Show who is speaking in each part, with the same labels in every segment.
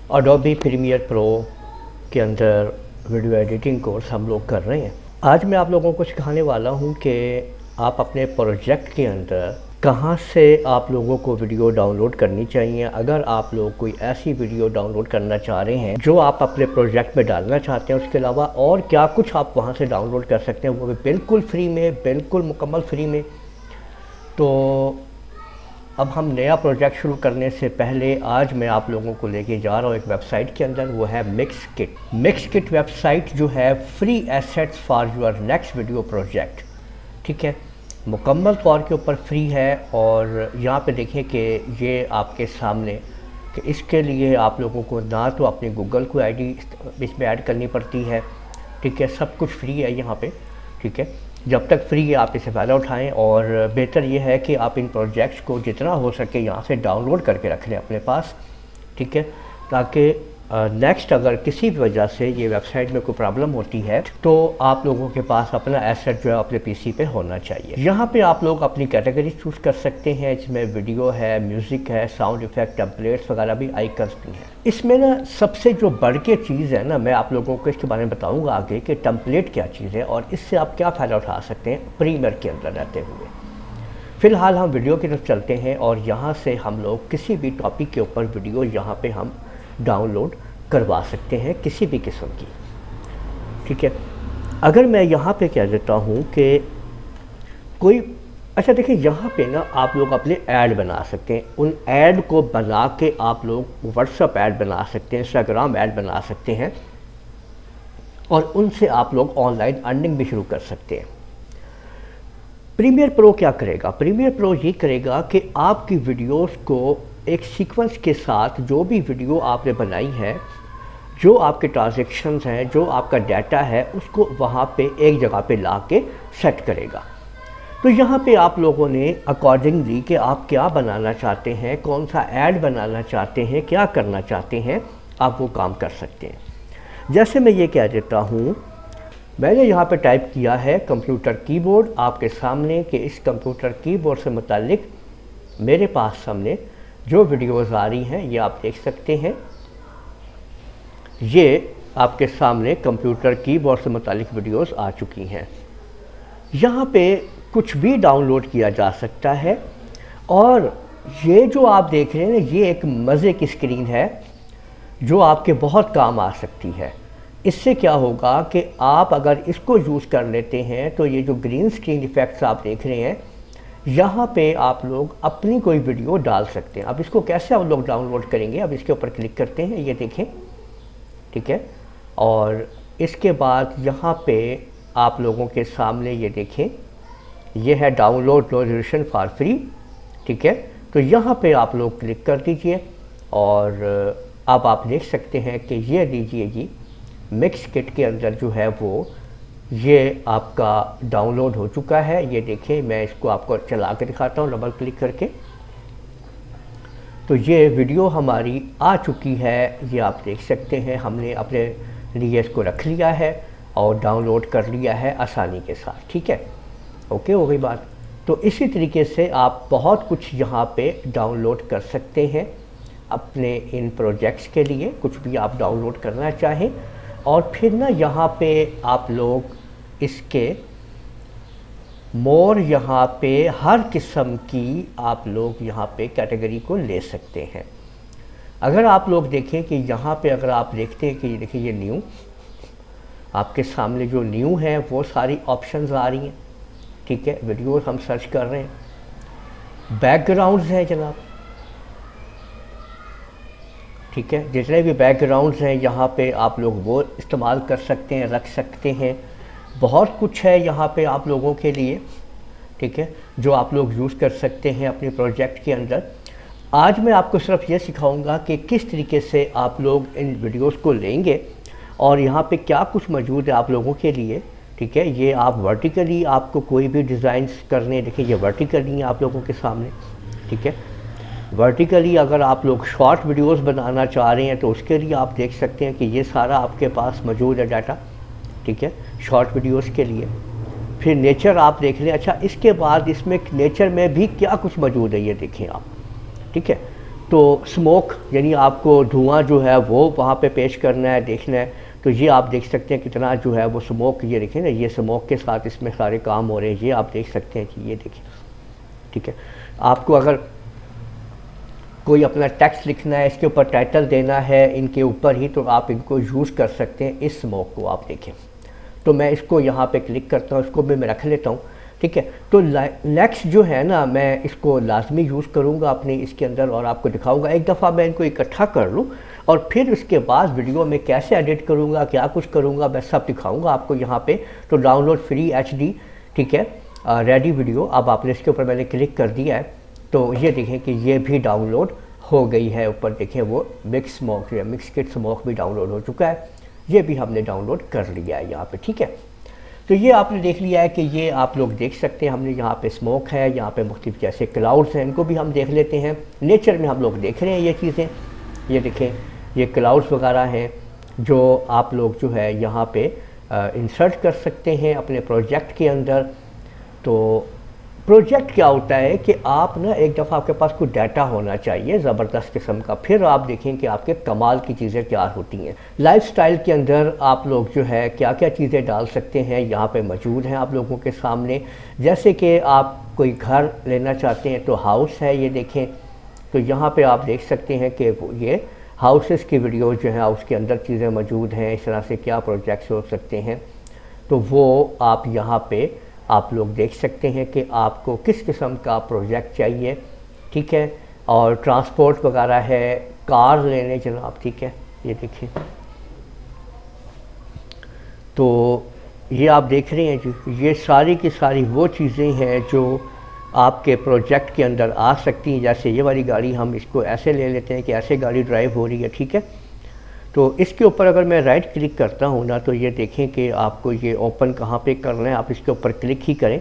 Speaker 1: Adobe premiere pro के अंदर video editing course हम लोग कर रहे हैं। आज मैं आप लोगों को सिखाने वाला हूं कि आप अपने प्रोजेक्ट के अंदर कहां से आप लोगों को वीडियो डाउनलोड करनी चाहिए। अगर आप लोग कोई ऐसी वीडियो डाउनलोड करना चाह रहे हैं जो आप अपने प्रोजेक्ट में डालना चाहते हैं, उसके अलावा और क्या कुछ आप वहां से डाउनलोड कर सकते हैं, वो भी बिल्कुल फ्री में, बिल्कुल मुकम्मल फ्री में। तो अब हम नया प्रोजेक्ट शुरू करने से पहले आज मैं आप लोगों को लेके जा रहा हूँ एक वेबसाइट के अंदर, वो है मिक्सकिट। मिक्सकिट वेबसाइट जो है free assets for your next video project, ठीक है, मुकम्मल तौर के ऊपर फ्री है। और यहाँ पे देखें कि ये आपके सामने कि इसके लिए आप लोगों को ना तो अपनी गूगल को आईडी इसमें ऐड करनी पड़ती है, ठीक है, सब कुछ फ्री है यहाँ पे, ठीक है। जब तक फ्री है आप इसे फ़ायदा उठाएं। और बेहतर ये है कि आप इन प्रोजेक्ट्स को जितना हो सके यहाँ से डाउनलोड करके रख लें अपने पास, ठीक है, ताकि नेक्स्ट अगर किसी भी वजह से ये वेबसाइट में कोई प्रॉब्लम होती है तो आप लोगों के पास अपना एसेट जो है अपने पीसी पे होना चाहिए। यहाँ पे आप लोग अपनी कैटेगरी चूज़ कर सकते हैं। इसमें वीडियो है, म्यूज़िक है, साउंड इफ़ेक्ट, टेम्पलेट्स वगैरह भी, आइकन्स भी हैं। इसमें ना सबसे जो बढ़ के चीज़ है ना, मैं आप लोगों को इसके बारे में बताऊँगा आगे कि टेम्पलेट क्या चीज़ है और इससे आप क्या फ़ायदा उठा सकते हैं प्रीमियर के अंदर रहते हुए। फ़िलहाल हम वीडियो की तरफ चलते हैं और यहाँ से हम लोग किसी भी टॉपिक के ऊपर वीडियो यहाँ पे हम डाउनलोड करवा सकते हैं किसी भी किस्म की, ठीक है। अगर मैं यहाँ पे कह देता हूँ कि कोई, अच्छा देखिए यहाँ पे ना आप लोग अपने ऐड बना सकते हैं। उन ऐड को बना के आप लोग व्हाट्सएप ऐड बना सकते हैं, इंस्टाग्राम ऐड बना सकते हैं और उनसे आप लोग ऑनलाइन अर्निंग भी शुरू कर सकते हैं। प्रीमियर प्रो क्या करेगा? प्रीमियर प्रो ये करेगा कि आपकी वीडियोस को एक सीक्वेंस के साथ जो भी वीडियो आपने बनाई है, जो आपके ट्रांजैक्शंस हैं, जो आपका डाटा है, उसको वहाँ पे एक जगह पे ला के सेट करेगा। तो यहाँ पे आप लोगों ने अकॉर्डिंगली कि आप क्या बनाना चाहते हैं, कौन सा ऐड बनाना चाहते हैं, क्या करना चाहते हैं, आप वो काम कर सकते हैं। जैसे मैं ये कह देता हूँ, मैंने यहाँ पे टाइप किया है कंप्यूटर कीबोर्ड आपके सामने कि इस कंप्यूटर कीबोर्ड से मुतालिक मेरे पास सामने जो वीडियोस आ रही हैं ये आप देख सकते हैं। ये आपके सामने कंप्यूटर कीबोर्ड से मुतालिक वीडियोस आ चुकी हैं। यहाँ पे कुछ भी डाउनलोड किया जा सकता है और ये जो आप देख रहे हैं ना, ये एक मज़े की स्क्रीन है जो आपके बहुत काम आ सकती है। इससे क्या होगा कि आप अगर इसको यूज़ कर लेते हैं तो ये जो ग्रीन स्क्रीन इफ़ेक्ट्स आप देख रहे हैं, यहाँ पे आप लोग अपनी कोई वीडियो डाल सकते हैं। अब इसको कैसे आप लोग डाउनलोड करेंगे? अब इसके ऊपर क्लिक करते हैं, ये देखें, ठीक है। और इसके बाद यहाँ पे आप लोगों के सामने ये देखें, ये है download no reservation for free, ठीक है। तो यहाँ पे आप लोग क्लिक कर दीजिए और अब आप देख सकते हैं कि ये दीजिए जी, मिक्सकिट के अंदर जो है वो ये आपका डाउनलोड हो चुका है। ये देखिए, मैं इसको आपको चला के दिखाता हूँ डबल क्लिक करके। तो ये वीडियो हमारी आ चुकी है, ये आप देख सकते हैं। हमने अपने लिए इसको रख लिया है और डाउनलोड कर लिया है आसानी के साथ, ठीक है। ओके, हो गई बात। तो इसी तरीके से आप बहुत कुछ यहाँ पे डाउनलोड कर सकते हैं अपने इन प्रोजेक्ट्स के लिए, कुछ भी आप डाउनलोड करना चाहें। और फिर ना यहाँ पे आप लोग इसके मोर, यहाँ पे हर किस्म की आप लोग यहाँ पे कैटेगरी को ले सकते हैं। अगर आप लोग देखें कि यहाँ पे अगर आप देखते हैं कि ये देखिए, ये न्यू आपके सामने जो न्यू है वो सारी ऑप्शंस आ रही हैं, ठीक है। वीडियोस हम सर्च कर रहे हैं, बैकग्राउंड्स हैं जनाब, ठीक है। जितने भी बैकग्राउंड्स हैं यहाँ पे आप लोग वो इस्तेमाल कर सकते हैं, रख सकते हैं। बहुत कुछ है यहाँ पे आप लोगों के लिए, ठीक है, जो आप लोग यूज़ कर सकते हैं अपने प्रोजेक्ट के अंदर। आज मैं आपको सिर्फ ये सिखाऊंगा कि किस तरीके से आप लोग इन वीडियोस को लेंगे और यहाँ पे क्या कुछ मौजूद है आप लोगों के लिए, ठीक है। ये आप वर्टिकली आपको कोई भी डिज़ाइंस करने, देखिए ये वर्टिकली है आप लोगों के सामने, ठीक है। वर्टिकली अगर आप लोग शॉर्ट वीडियोस बनाना चाह रहे हैं तो उसके लिए आप देख सकते हैं कि ये सारा आपके पास मौजूद है डाटा, ठीक है, शॉर्ट वीडियोस के लिए। फिर नेचर आप देख लें। अच्छा, इसके बाद इसमें नेचर में भी क्या कुछ मौजूद है ये देखें आप, ठीक है। तो स्मोक यानी आपको धुआं जो है वो वहाँ पे पेश करना है, देखना है। तो ये आप देख सकते हैं कितना जो है वो स्मोक, ये देखिए ना, ये स्मोक के साथ इसमें सारे काम हो रहे हैं, ये आप देख सकते हैं कि ये देखिए, ठीक है। आपको अगर कोई अपना टेक्स्ट लिखना है, इसके ऊपर टाइटल देना है इनके ऊपर ही, तो आप इनको यूज़ कर सकते हैं इस स्मोक को। आप देखें तो मैं इसको यहाँ पे क्लिक करता हूँ, इसको भी मैं रख लेता हूँ, ठीक है। तो नेक्स्ट जो है ना, मैं इसको लाजमी यूज़ करूँगा अपनी इसके अंदर और आपको दिखाऊंगा। एक दफ़ा मैं इनको इकट्ठा कर लूँ और फिर उसके बाद वीडियो में कैसे एडिट करूँगा, क्या कुछ करूँगा, मैं सब दिखाऊँगा आपको यहाँ पे। तो डाउनलोड फ्री HD, ठीक है, रेडी वीडियो। अब आपने इसके ऊपर मैंने क्लिक कर दिया है तो ये देखें कि ये भी डाउनलोड हो गई है। ऊपर देखें वो मिक्स स्मोक या मिक्स किट स्मोक भी डाउनलोड हो चुका है, ये भी हमने डाउनलोड कर लिया है यहाँ पे, ठीक है। तो ये आपने देख लिया है कि ये आप लोग देख सकते हैं, हमने यहाँ पे स्मोक है, यहाँ पे मुख्तलिफ जैसे क्लाउड्स हैं, इनको भी हम देख लेते हैं। नेचर में हम लोग देख रहे हैं ये चीज़ें, ये देखें ये क्लाउड्स वगैरह हैं जो आप लोग जो है यहाँ पे इंसर्ट कर सकते हैं अपने प्रोजेक्ट के अंदर। तो प्रोजेक्ट क्या होता है कि आप ना एक दफ़ा आपके पास कोई डाटा होना चाहिए ज़बरदस्त किस्म का, फिर आप देखें कि आपके कमाल की चीज़ें तैयार होती हैं। लाइफस्टाइल के अंदर आप लोग जो है क्या क्या चीज़ें डाल सकते हैं, यहाँ पे मौजूद हैं आप लोगों के सामने। जैसे कि आप कोई घर लेना चाहते हैं तो हाउस है, ये देखें, तो यहाँ पर आप देख सकते हैं कि ये हाउसेस की वीडियो जो है उसके अंदर चीज़ें मौजूद हैं, इस तरह से क्या प्रोजेक्ट्स हो सकते हैं। तो वो आप यहाँ पे आप लोग देख सकते हैं कि आपको किस किस्म का प्रोजेक्ट चाहिए, ठीक है। और ट्रांसपोर्ट वगैरह है, कार लेने जनाब, ठीक है, ये देखिए। तो ये आप देख रहे हैं जी, ये सारी की सारी वो चीज़ें हैं जो आपके प्रोजेक्ट के अंदर आ सकती हैं। जैसे ये वाली गाड़ी, हम इसको ऐसे ले लेते हैं कि ऐसे गाड़ी ड्राइव हो रही है, ठीक है। तो इसके ऊपर अगर मैं राइट क्लिक करता हूँ ना, तो ये देखें कि आपको ये ओपन कहाँ पे करना है, आप इसके ऊपर क्लिक ही करें।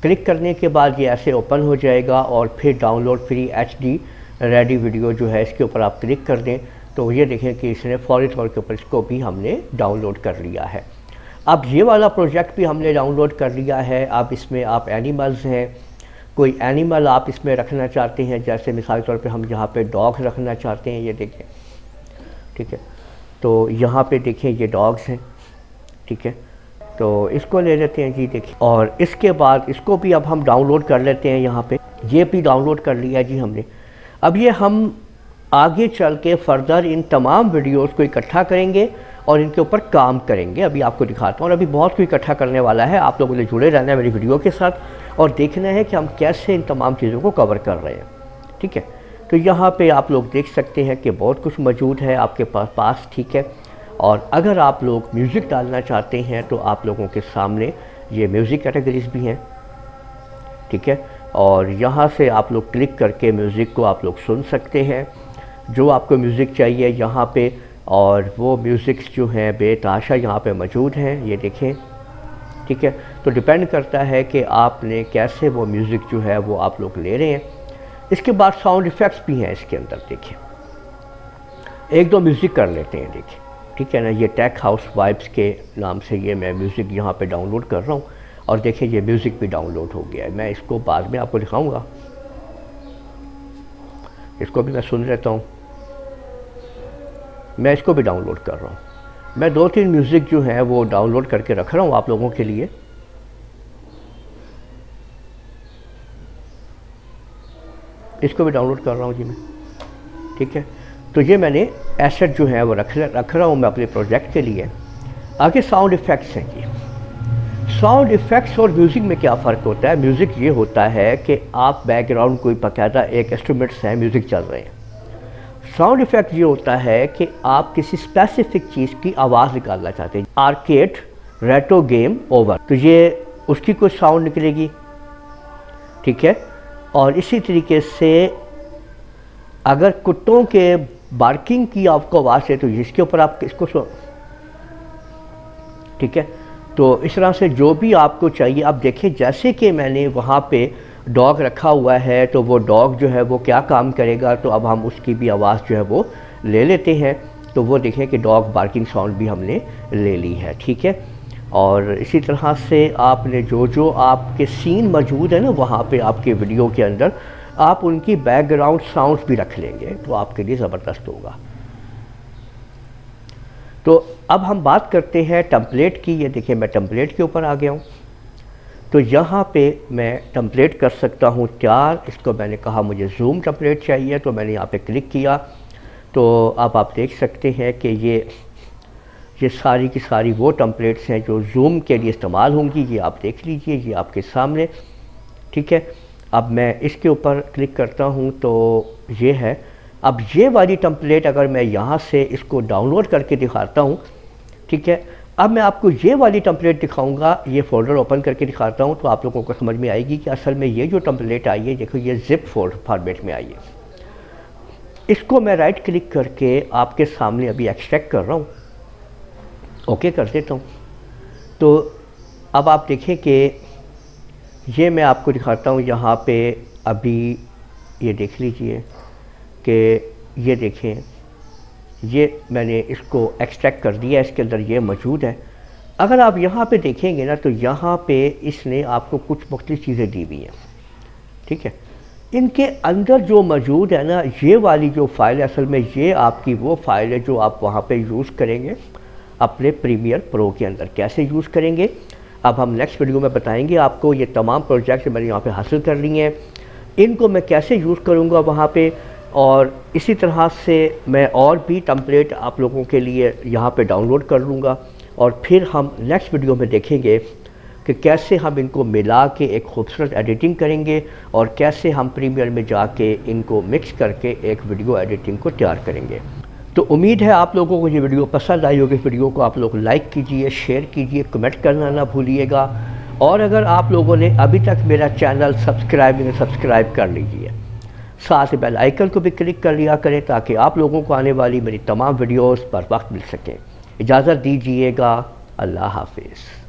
Speaker 1: क्लिक करने के बाद ये ऐसे ओपन हो जाएगा और फिर download free HD ready video जो है इसके ऊपर आप क्लिक कर दें तो ये देखें कि इसने फौरी तौर के ऊपर इसको भी हमने डाउनलोड कर लिया है। अब ये वाला प्रोजेक्ट भी हमने डाउनलोड कर लिया है। अब इसमें आप एनिमल्स हैं, कोई एनिमल आप इसमें रखना चाहते हैं, जैसे मिसाल के तौर पे हम यहाँ पे डॉग रखना चाहते हैं, ये देखें, ठीक है। तो यहाँ पे देखें ये डॉग्स हैं, ठीक है, तो इसको ले लेते हैं जी, देखिए। और इसके बाद इसको भी अब हम डाउनलोड कर लेते हैं, यहाँ पे ये भी डाउनलोड कर लिया जी हमने। अब ये हम आगे चल के फर्दर इन तमाम वीडियोस को इकट्ठा करेंगे और इनके ऊपर काम करेंगे। अभी आपको दिखाता हूँ और अभी बहुत कुछ इकट्ठा करने वाला है। आप लोगों ने जुड़े रहना है मेरी वीडियो के साथ और देखना है कि हम कैसे इन तमाम चीज़ों को कवर कर रहे हैं, ठीक है। तो यहाँ पे आप लोग देख सकते हैं कि बहुत कुछ मौजूद है आपके पास, ठीक है। और अगर आप लोग म्यूज़िक डालना चाहते हैं तो आप लोगों के सामने ये म्यूज़िक कैटेगरीज भी हैं, ठीक है। और यहाँ से आप लोग क्लिक करके म्यूज़िक को आप लोग सुन सकते हैं, जो आपको म्यूज़िक चाहिए यहाँ पे। और वो म्यूज़िक्स जो हैं बेतहाशा यहाँ पे मौजूद हैं, ये देखें, ठीक है। तो डिपेंड करता है कि आपने कैसे वो म्यूज़िक जो है वो आप लोग ले रहे हैं। इसके बाद साउंड इफ़ेक्ट्स भी हैं इसके अंदर, देखिए। एक दो म्यूज़िक कर लेते हैं, देखिए, ठीक है ना। ये टेक हाउस वाइब्स के नाम से ये मैं म्यूज़िक यहाँ पे डाउनलोड कर रहा हूँ और देखिए ये म्यूज़िक भी डाउनलोड हो गया है। मैं इसको बाद में आपको दिखाऊंगा, इसको भी मैं सुन लेता हूँ। मैं इसको भी डाउनलोड कर रहा हूँ। मैं 2-3 म्यूज़िक जो है वो डाउनलोड करके रख रहा हूँ आप लोगों के लिए। इसको भी डाउनलोड कर रहा हूँ जी मैं, ठीक है। तो ये मैंने एसेट जो है वो रख रहा हूँ मैं अपने प्रोजेक्ट के लिए। आगे साउंड इफ़ेक्ट्स हैं जी। साउंड इफ़ेक्ट्स और म्यूज़िक में क्या फ़र्क होता है? म्यूज़िक ये होता है कि आप बैकग्राउंड कोई बाकायदा एक इंस्ट्रूमेंट्स हैं, म्यूज़िक चल रहे हैं। साउंड इफ़ेक्ट ये होता है कि आप किसी स्पेसिफिक चीज़ की आवाज़ निकालना चाहते हैं। आर्केड रेट्रो गेम ओवर, तो ये उसकी कुछ साउंड निकलेगी, ठीक है। और इसी तरीके से अगर कुत्तों के बार्किंग की आपको आवाज़ है तो इसके ऊपर आप इसको ठीक है। तो इस तरह से जो भी आपको चाहिए आप देखिए। जैसे कि मैंने वहाँ पे डॉग रखा हुआ है तो वो डॉग जो है वो क्या काम करेगा, तो अब हम उसकी भी आवाज़ जो है वो ले लेते हैं। तो वो देखें कि डॉग बार्किंग साउंड भी हमने ले ली है, ठीक है। और इसी तरह से आपने जो जो आपके सीन मौजूद है ना वहाँ पे आपके वीडियो के अंदर, आप उनकी बैकग्राउंड साउंड्स भी रख लेंगे तो आपके लिए ज़बरदस्त होगा। तो अब हम बात करते हैं टेम्पलेट की। ये देखिए मैं टेम्पलेट के ऊपर आ गया हूँ। तो यहाँ पे मैं टेम्पलेट कर सकता हूँ तैयार। इसको मैंने कहा मुझे ज़ूम टेम्पलेट चाहिए, तो मैंने यहाँ पे क्लिक किया। तो अब आप देख सकते हैं कि ये सारी की सारी वो टेम्पलेट्स हैं जो ज़ूम के लिए इस्तेमाल होंगी। ये आप देख लीजिए, ये आपके सामने, ठीक है। अब मैं इसके ऊपर क्लिक करता हूँ तो ये है। अब ये वाली टेम्पलेट अगर मैं यहाँ से इसको डाउनलोड करके दिखाता हूँ, ठीक है। अब मैं आपको ये वाली टेम्पलेट दिखाऊंगा, ये फ़ोल्डर ओपन करके दिखाता हूँ तो आप लोगों को समझ में आएगी कि असल में ये जो टेम्पलेट आई है, देखो ये ज़िप फॉर्मेट में आई है। इसको मैं राइट क्लिक करके आपके सामने अभी एक्सट्रैक्ट कर रहा हूँ, ओके कर देता हूँ। तो अब आप देखें कि ये मैं आपको दिखाता हूँ यहाँ पे। अभी ये देख लीजिए कि ये देखें, ये मैंने इसको एक्सट्रैक्ट कर दिया, इसके अंदर ये मौजूद है। अगर आप यहाँ पे देखेंगे ना तो यहाँ पे इसने आपको कुछ मुख्तलिफ चीज़ें दी हुई हैं, ठीक है। इनके अंदर जो मौजूद है ना, ये वाली जो फ़ाइल है, असल में ये आपकी वो फ़ाइल है जो आप वहाँ पे यूज़ करेंगे अपने प्रीमियर प्रो के अंदर। कैसे यूज़ करेंगे अब हम नेक्स्ट वीडियो में बताएंगे आपको। ये तमाम प्रोजेक्ट मैंने यहाँ पे हासिल कर लिए हैं, इनको मैं कैसे यूज़ करूँगा वहाँ पे, और इसी तरह से मैं और भी टेम्पलेट आप लोगों के लिए यहाँ पे डाउनलोड कर लूँगा। और फिर हम नेक्स्ट वीडियो में देखेंगे कि कैसे हम इनको मिला के एक खूबसूरत एडिटिंग करेंगे और कैसे हम प्रीमियर में जाके इनको मिक्स करके एक वीडियो एडिटिंग को तैयार करेंगे। तो उम्मीद है आप लोगों को ये वीडियो पसंद आई होगी। इस वीडियो को आप लोग लाइक कीजिए, शेयर कीजिए, कमेंट करना ना भूलिएगा। और अगर आप लोगों ने अभी तक मेरा चैनल सब्सक्राइब कर लीजिए, साथ ही बेल आइकन को भी क्लिक कर लिया करें ताकि आप लोगों को आने वाली मेरी तमाम वीडियोस पर वक्त मिल सकें। इजाज़त दीजिएगा, अल्लाह हाफिज़।